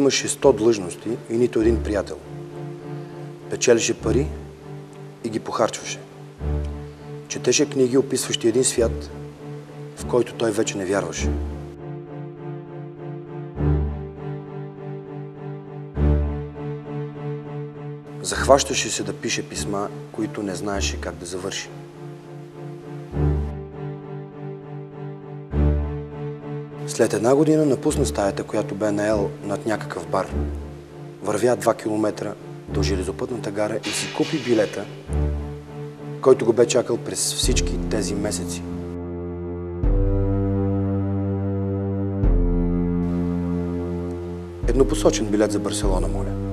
имаше 100 длъжности и нито един приятел. Печелеше пари и ги похарчваше. Четеше книги, описващи един свят, в който той вече не вярваше. Захващаше се да пише писма, които не знаеше как да завърши. След една година напусна стаята, която бе наел над някакъв бар. Вървя 2 километра до железопътната гара и си купи билета, който го бе чакал през всички тези месеци. Еднопосочен билет за Барселона, моля.